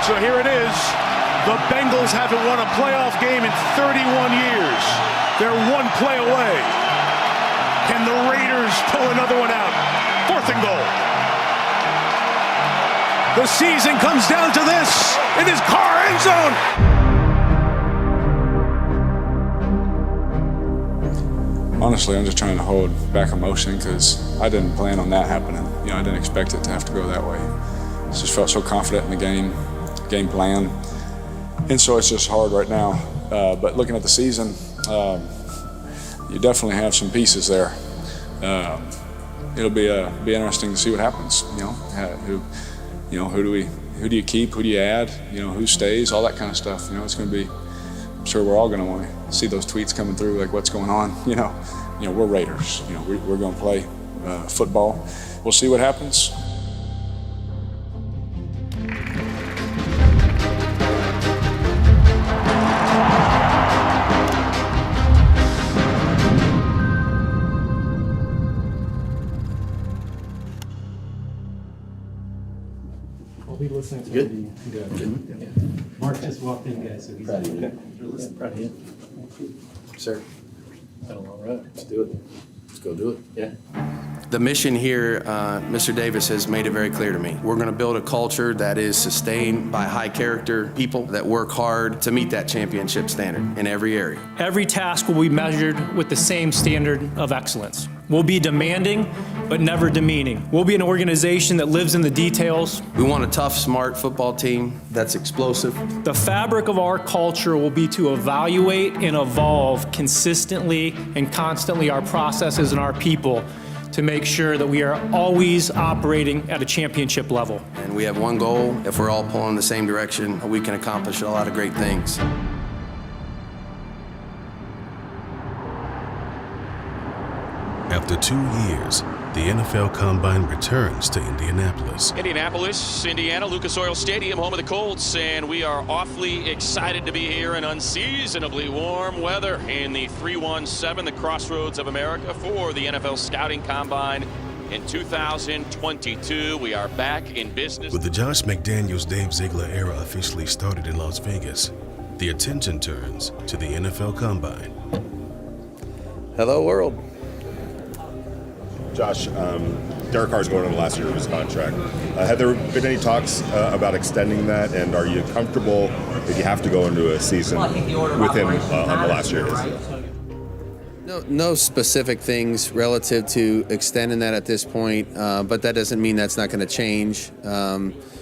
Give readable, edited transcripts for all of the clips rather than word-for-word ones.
So here it is. The Bengals haven't won a playoff game in 31 years. They're one play away. Can the Raiders pull another one out? 4th and goal. The season comes down to this. It is Carr end zone. Honestly, I'm just trying to hold back emotion because I didn't plan on that happening. I didn't expect it to have to go that way. I just felt so confident in the game plan. And so it's just hard right now. But looking at the season, you definitely have some pieces there. It'll be interesting to see what happens. Who do you keep? Who do you add? Who stays? All that kind of stuff. It's going to be. I'm sure we're all going to want to see those tweets coming through, like what's going on. We're Raiders. We're going to play football. We'll see what happens. I'll be listening to Good. Good. Yeah. Mark just walked in, guys, so he's Proud of you. okay. Proud of you. Sir. Been a long road. Let's do it. Let's go do it. Yeah. The mission here, Mr. Davis has made it very clear to me. We're going to build a culture that is sustained by high character people that work hard to meet that championship standard in every area. Every task will be measured with the same standard of excellence. We'll be demanding, but never demeaning. We'll be an organization that lives in the details. We want a tough, smart football team that's explosive. The fabric of our culture will be to evaluate and evolve consistently and constantly our processes and our people to make sure that we are always operating at a championship level. And we have one goal. If we're all pulling in the same direction, we can accomplish a lot of great things. After 2 years, the NFL Combine returns to Indianapolis. Indianapolis, Indiana, Lucas Oil Stadium, home of the Colts, and we are awfully excited to be here in unseasonably warm weather in the 317, the Crossroads of America, for the NFL Scouting Combine in 2022. We are back in business. With the Josh McDaniels, Dave Ziegler era officially started in Las Vegas, the attention turns to the NFL Combine. Hello, world. Josh, Derek Carr's going on the last year of his contract. Have there been any talks about extending that, and are you comfortable if you have to go into a season with him on the last year? No specific things relative to extending that at this point, but that doesn't mean that's not going to change.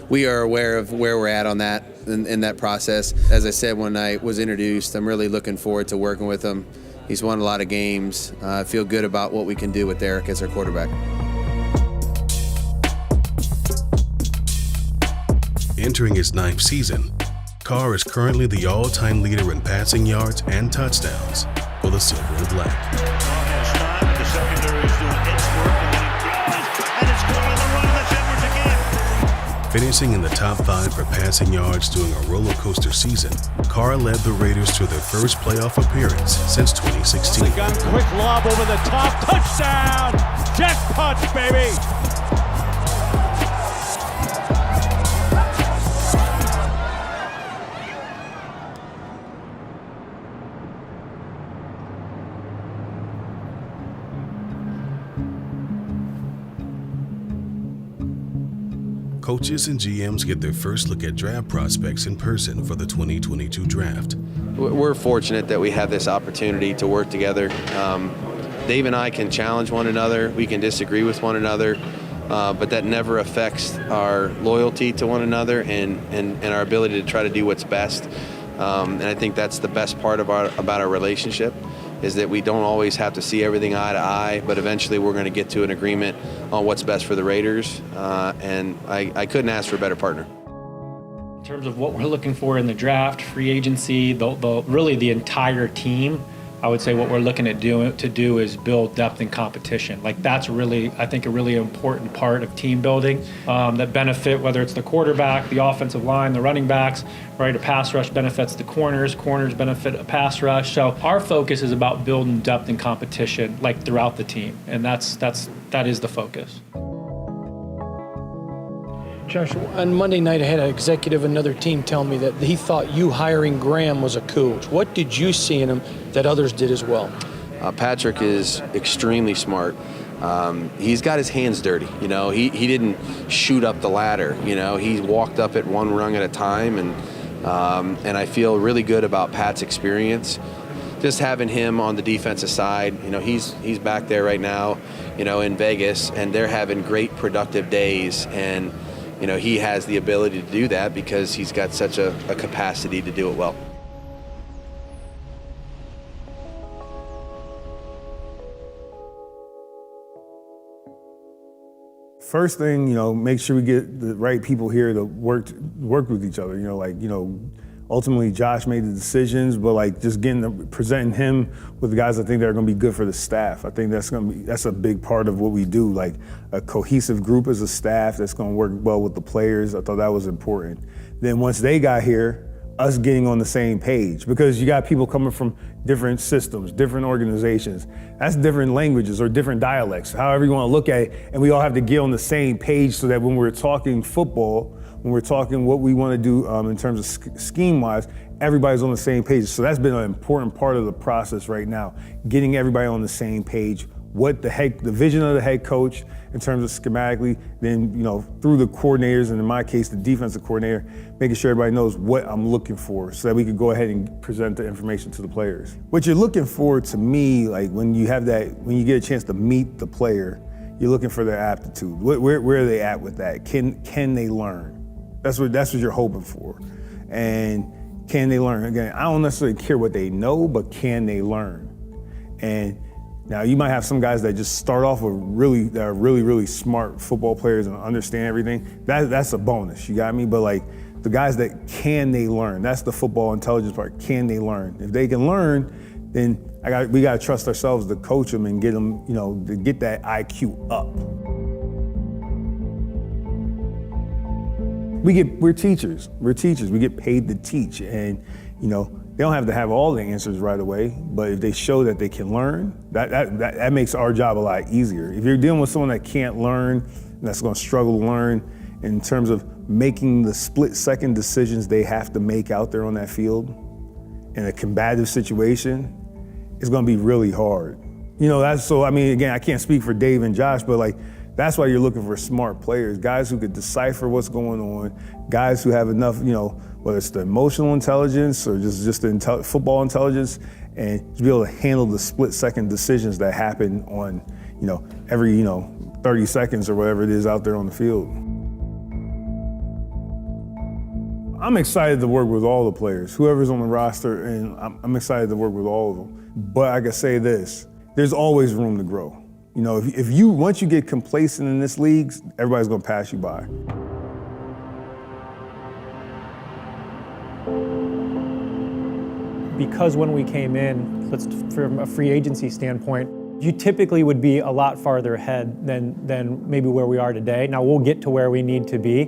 We are aware of where we're at on that in that process. As I said when I was introduced, I'm really looking forward to working with him. He's won a lot of games. I feel good about what we can do with Derek as our quarterback. Entering his 9th season, Carr is currently the all-time leader in passing yards and touchdowns for the Silver and Black. The secondary is doing its work, and it's going on the run, and that's Edwards again. Finishing in the top 5 for passing yards during a roller coaster season, Carr led the Raiders to their first playoff appearance since 2016. The gun, quick lob over the top, touchdown! Jackpot, baby! Coaches and GMs get their first look at draft prospects in person for the 2022 draft. We're fortunate that we have this opportunity to work together. Dave and I can challenge one another. We can disagree with one another, but that never affects our loyalty to one another and our ability to try to do what's best. And I think that's the best part about our relationship, is that we don't always have to see everything eye to eye, but eventually we're going to get to an agreement on what's best for the Raiders, and I couldn't ask for a better partner. In terms of what we're looking for in the draft, free agency, really the entire team, I would say what we're looking to do is build depth and competition. Like, that's really, I think, a really important part of team building that benefit, whether it's the quarterback, the offensive line, the running backs, right? A pass rush benefits the corners benefit a pass rush. So our focus is about building depth and competition, like, throughout the team, and that is the focus. Josh, on Monday night, I had an executive, another team, tell me that he thought you hiring Graham was a coup. What did you see in him that others did as well? Patrick is extremely smart. He's got his hands dirty. You know, he didn't shoot up the ladder. You know, he walked up it one rung at a time, and I feel really good about Pat's experience. Just having him on the defensive side, you know, he's back there right now, you know, in Vegas, and they're having great productive days, and you know, he has the ability to do that because he's got such a capacity to do it well. First thing, you know, make sure we get the right people here to work with each other. You know, like, you know, ultimately Josh made the decisions, but like just presenting him with the guys I think that are going to be good for the staff. I think that's a big part of what we do. Like a cohesive group as a staff that's going to work well with the players. I thought that was important. Then once they got here, us getting on the same page, because you got people coming from different systems, different organizations. That's different languages or different dialects, however you want to look at it. And we all have to get on the same page so that when we're talking football, when we're talking what we want to do in terms of scheme-wise, everybody's on the same page. So that's been an important part of the process right now, getting everybody on the same page. What the vision of the head coach in terms of schematically, then, you know, through the coordinators, and in my case, the defensive coordinator, making sure everybody knows what I'm looking for so that we can go ahead and present the information to the players. What you're looking for, to me, like when you get a chance to meet the player, you're looking for their aptitude. Where are they at with that? Can they learn? That's what you're hoping for. And can they learn? Again, I don't necessarily care what they know, but can they learn? And now you might have some guys that just start off with that are really smart football players and understand everything. That's a bonus, you got me? But like the guys that can they learn? That's the football intelligence part. Can they learn? If they can learn, then we got to trust ourselves to coach them and get them, you know, to get that IQ up. We're teachers. We're teachers. We get paid to teach, and you know, they don't have to have all the answers right away, but if they show that they can learn, that makes our job a lot easier. If you're dealing with someone that can't learn, that's going to struggle to learn in terms of making the split-second decisions they have to make out there on that field in a combative situation, it's going to be really hard. You know, again, I can't speak for Dave and Josh, but like, that's why you're looking for smart players, guys who could decipher what's going on, guys who have enough, you know, whether it's the emotional intelligence or just the football intelligence, and to be able to handle the split-second decisions that happen on, you know, every, you know, 30 seconds or whatever it is out there on the field. I'm excited to work with all the players, whoever's on the roster, and I'm excited to work with all of them. But I can say this, there's always room to grow. You know, once you get complacent in this league, everybody's gonna pass you by. Because when we came in, from a free agency standpoint, you typically would be a lot farther ahead than maybe where we are today. Now we'll get to where we need to be.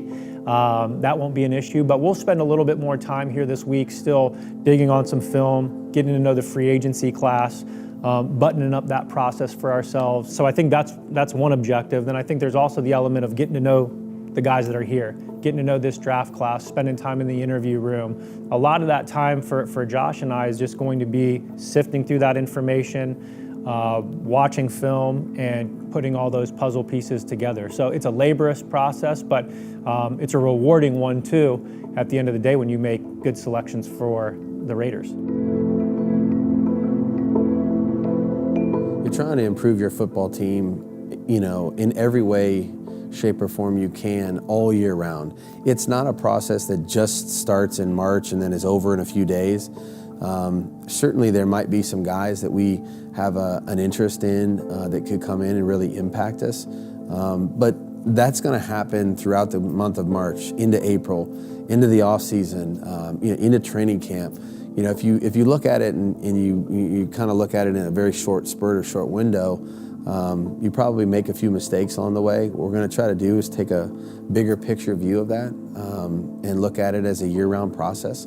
That won't be an issue, but we'll spend a little bit more time here this week still digging on some film, getting to know the free agency class, buttoning up that process for ourselves. So I think that's one objective. Then I think there's also the element of getting to know the guys that are here, getting to know this draft class, spending time in the interview room. A lot of that time for Josh and I is just going to be sifting through that information, watching film, and putting all those puzzle pieces together. So it's a laborious process, but it's a rewarding one too at the end of the day when you make good selections for the Raiders. You're trying to improve your football team, you know, in every way, shape, or form you can all year round. It's not a process that just starts in March and then is over in a few days. Certainly there might be some guys that we have an interest in that could come in and really impact us. But that's going to happen throughout the month of March, into April, into the off season, into training camp. You know, if you look at it and you kind of look at it in a very short spurt or short window, you probably make a few mistakes on the way. What we're going to try to do is take a bigger picture view of that and look at it as a year-round process.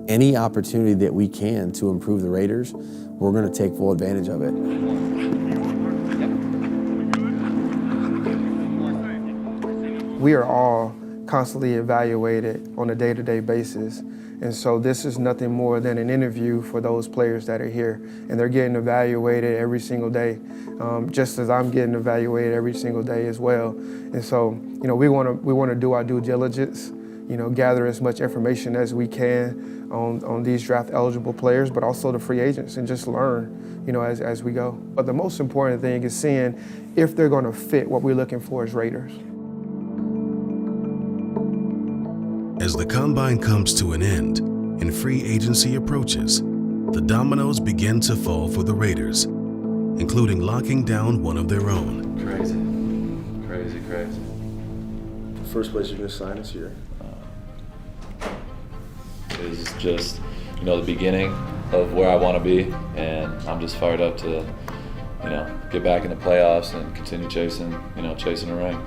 Any opportunity that we can to improve the Raiders, we're going to take full advantage of it. We are all constantly evaluated on a day-to-day basis. And so this is nothing more than an interview for those players that are here. And they're getting evaluated every single day, just as I'm getting evaluated every single day as well. And so, we want to do our due diligence, gather as much information as we can on these draft eligible players, but also the free agents, and just learn, as we go. But the most important thing is seeing if they're going to fit what we're looking for as Raiders. As the combine comes to an end and free agency approaches, the dominoes begin to fall for the Raiders, including locking down one of their own. Crazy. The first place you're going to sign is here. Is just, the beginning of where I want to be, and I'm just fired up to, get back in the playoffs and continue chasing a ring.